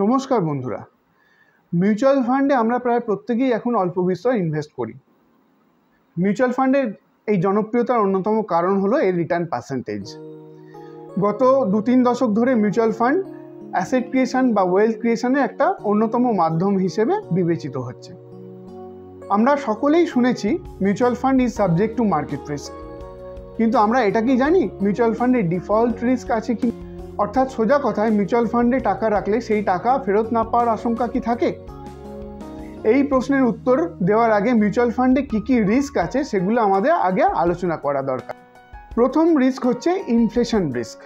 নমস্কার বন্ধুরা, মিউচুয়াল ফান্ডে আমরা প্রায় প্রত্যেকেই এখন অল্প বিস্তর ইনভেস্ট করি। মিউচুয়াল ফান্ডের এই জনপ্রিয়তার অন্যতম কারণ হলো এর রিটার্ন পার্সেন্টেজ। গত 2-3 দশক ধরে মিউচুয়াল ফান্ড অ্যাসেট ক্রিয়েশন বা ওয়েলথ ক্রিয়েশনের একটা অন্যতম মাধ্যম হিসেবে বিবেচিত হচ্ছে। আমরা সকলেই শুনেছি mutual fund is subject to market risk, কিন্তু আমরা এটা কি জানি মিউচুয়াল ফান্ডে ডিফল্ট রিস্ক আছে কি? অর্থাৎ সোজা কথায় মিউচুয়াল ফান্ডে টাকা রাখলে সেই টাকা ফেরত না পাওয়ার আশঙ্কা কি থাকে? এই প্রশ্নের উত্তর দেওয়ার আগে মিউচুয়াল ফান্ডে কী কী রিস্ক আছে সেগুলো আমাদের আগে আলোচনা করা দরকার। প্রথম রিস্ক হচ্ছে ইনফ্লেশন রিস্ক।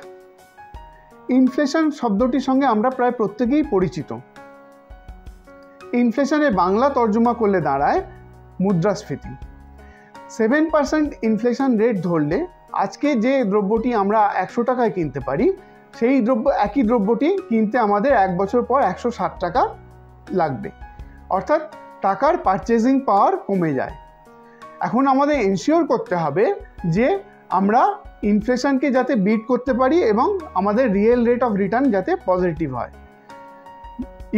ইনফ্লেশন শব্দটির সঙ্গে আমরা প্রায় প্রত্যেকেই পরিচিত। ইনফ্লেশনের বাংলা তর্জমা করলে দাঁড়ায় মুদ্রাস্ফীতি। 7% ইনফ্লেশন রেট ধরলে আজকে যে দ্রব্যটি আমরা 100 টাকায় কিনতে পারি, সেই একই দ্রব্যটি কিনতে আমাদের 1 বছর পর 160 টাকা লাগবে। অর্থাৎ টাকার পারচেজিং পাওয়ার কমে যায়। এখন আমাদের এনশিওর করতে হবে যে আমরা ইনফ্লেশনকে যাতে বিট করতে পারি এবং আমাদের রিয়েল রেট অফ রিটার্ন যাতে পজিটিভ হয়।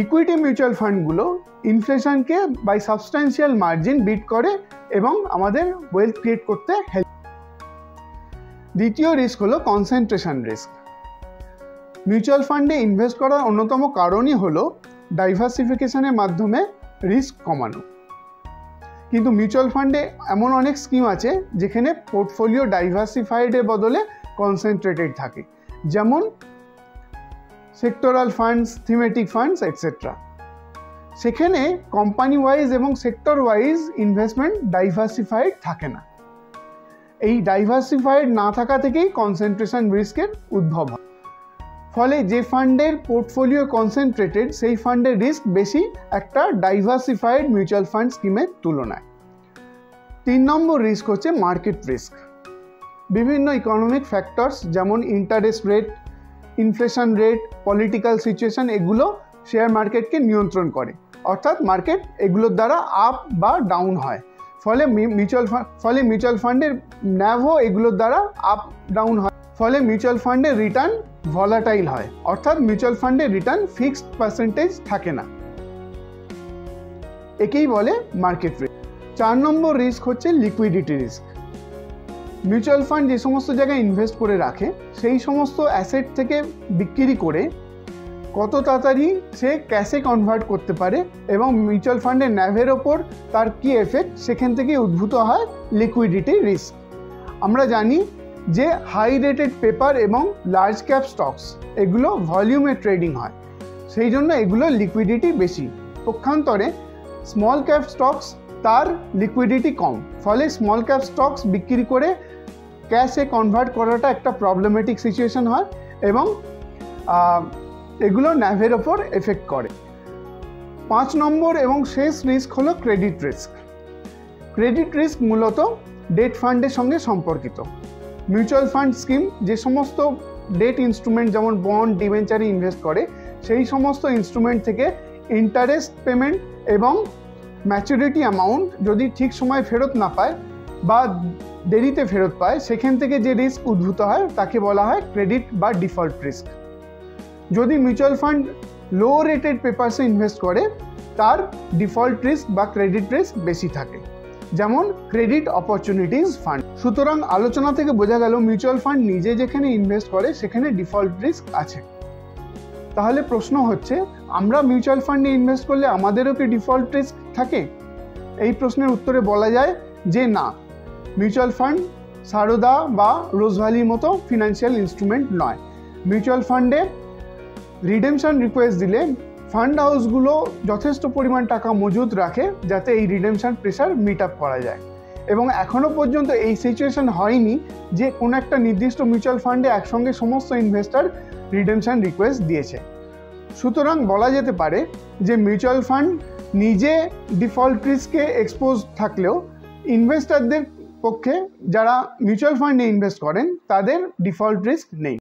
ইকুইটি মিউচুয়াল ফান্ডগুলো ইনফ্লেশনকে বাই সাবস্ট্যান্সিয়াল মার্জিন বিট করে এবং আমাদের ওয়েলথ ক্রিয়েট করতে হেল্প। দ্বিতীয় রিস্ক হলো কনসেন্ট্রেশন রিস্ক। মিউচুয়াল ফান্ডে ইনভেস্ট করার অন্যতম কারণই হলো ডাইভার্সিফিকেশনের মাধ্যমে রিস্ক কমানো। কিন্তু মিউচুয়াল ফান্ডে এমন অনেক স্কিম আছে যেখানে পোর্টফোলিও ডাইভার্সিফাইডের বদলে কনসেন্ট্রেটেড থাকে, যেমন sectoral funds, thematic funds etcetera. সেখানে কোম্পানি ওয়াইজ এবং সেক্টর ওয়াইজ ইনভেস্টমেন্ট ডাইভার্সিফাইড থাকে না। এই ডাইভার্সিফাইড না থাকা থেকেই কনসেন্ট্রেশন রিস্কের উদ্ভব হয়। ফলে যে ফান্ডের পোর্টফোলিও কনসেন্ট্রেটেড সেই ফান্ডের রিস্ক বেশি একটা ডাইভার্সিফাইড মিউচুয়াল ফান্ড স্কিমের তুলনায়। 3 নম্বর রিস্ক হচ্ছে মার্কেট রিস্ক। বিভিন্ন ইকোনমিক ফ্যাক্টরস যেমন interest rate, inflation rate, political situation এগুলো শেয়ার মার্কেটকে নিয়ন্ত্রণ করে। অর্থাৎ মার্কেট এগুলোর দ্বারা আপ বা ডাউন হয়। ফলে মিউচুয়াল ফান্ডের ন্যাভও এগুলোর দ্বারা আপ ডাউন হয়। ফলে মিউচুয়াল ফান্ডের রিটার্ন ভলাটাইল হয়। অর্থাৎ মিউচুয়াল ফান্ডের রিটার্ন ফিক্সড পার্সেন্টেজ থাকে না। একেই বলে মার্কেট রিস্ক। 4 নম্বর রিস্ক হচ্ছে লিকুইডিটি রিস্ক। মিউচুয়াল ফান্ড যে সমস্ত জায়গায় ইনভেস্ট করে রাখে সেই সমস্ত অ্যাসেট থেকে বিক্রি করে কত তাড়াতাড়ি সে ক্যাশে কনভার্ট করতে পারে এবং মিউচুয়াল ফান্ডের ন্যাভের ওপর তার কী এফেক্ট সেখান থেকে উদ্ভূত হয় লিকুইডিটি রিস্ক। আমরা জানি যে হাই রেটেড পেপার এবং লার্জ ক্যাপ স্টকস এগুলো ভলিউমে ট্রেডিং হয়, সেই জন্য এগুলো লিকুইডিটি বেশি। পক্ষান্তরে স্মল ক্যাপ স্টকস তার লিকুইডিটি কম, ফলে স্মল ক্যাপ স্টকস বিক্রি করে ক্যাশে কনভার্ট করাটা একটা প্রবলেমেটিক সিচুয়েশন হয় এবং এগুলো ন্যাভের ওপর এফেক্ট করে। 5 নম্বর এবং শেষ রিস্ক হলো ক্রেডিট রিস্ক। ক্রেডিট রিস্ক মূলত ডেট ফান্ডের সঙ্গে সম্পর্কিত। মিউচুয়াল ফান্ড স্কিম যে সমস্ত ডেট ইনস্ট্রুমেন্ট যেমন বন্ড, ডিবেঞ্চারে ইনভেস্ট করে সেই সমস্ত ইনস্ট্রুমেন্ট থেকে ইন্টারেস্ট পেমেন্ট এবং ম্যাচুরিটি অ্যামাউন্ট যদি ঠিক সময় ফেরত না পায় বা দেরিতে ফেরত পায়, সেখান থেকে যে রিস্ক উদ্ভূত হয় তাকে বলা হয় ক্রেডিট বা ডিফল্ট রিস্ক। যদি মিউচুয়াল ফান্ড লো রেটেড পেপারসে ইনভেস্ট করে তার ডিফল্ট রিস্ক বা ক্রেডিট রিস্ক বেশি থাকে, যেমন ক্রেডিট অপরচুনিটিজ ফান্ড। সুতরাং আলোচনা থেকে বোঝা গেল মিউচুয়াল ফান্ড নিজে যেখানে ইনভেস্ট করে সেখানে ডিফল্ট রিস্ক আছে। তাহলে প্রশ্ন হচ্ছে, আমরা মিউচুয়াল ফান্ডে ইনভেস্ট করলে আমাদেরও কি ডিফল্ট রিস্ক থাকে? এই প্রশ্নের উত্তরে বলা যায় যে না, মিউচুয়াল ফান্ড সারদা বা রোজভ্যালির মতো ফিনান্সিয়াল ইনস্ট্রুমেন্ট নয়। মিউচুয়াল ফান্ডে রিডেমশন রিকোয়েস্ট দিলে ফান্ড হাউসগুলো যথেষ্ট পরিমাণ টাকা মজুদ রাখে যাতে এই রিডেমশন প্রেশার মিট আপ করা যায়, এবং এখনও পর্যন্ত এই সিচুয়েশন হয়নি যে কোনো একটা নির্দিষ্ট মিউচুয়াল ফান্ডে একসঙ্গে সমস্ত ইনভেস্টর রিডেমশন রিকোয়েস্ট দিয়েছে। সুতরাং বলা যেতে পারে যে মিউচুয়াল ফান্ড নিজে ডিফল্ট রিস্কে এক্সপোজ থাকলেও ইনভেস্টরদের পক্ষে যারা মিউচুয়াল ফান্ডে ইনভেস্ট করেন তাদের ডিফল্ট রিস্ক নেই।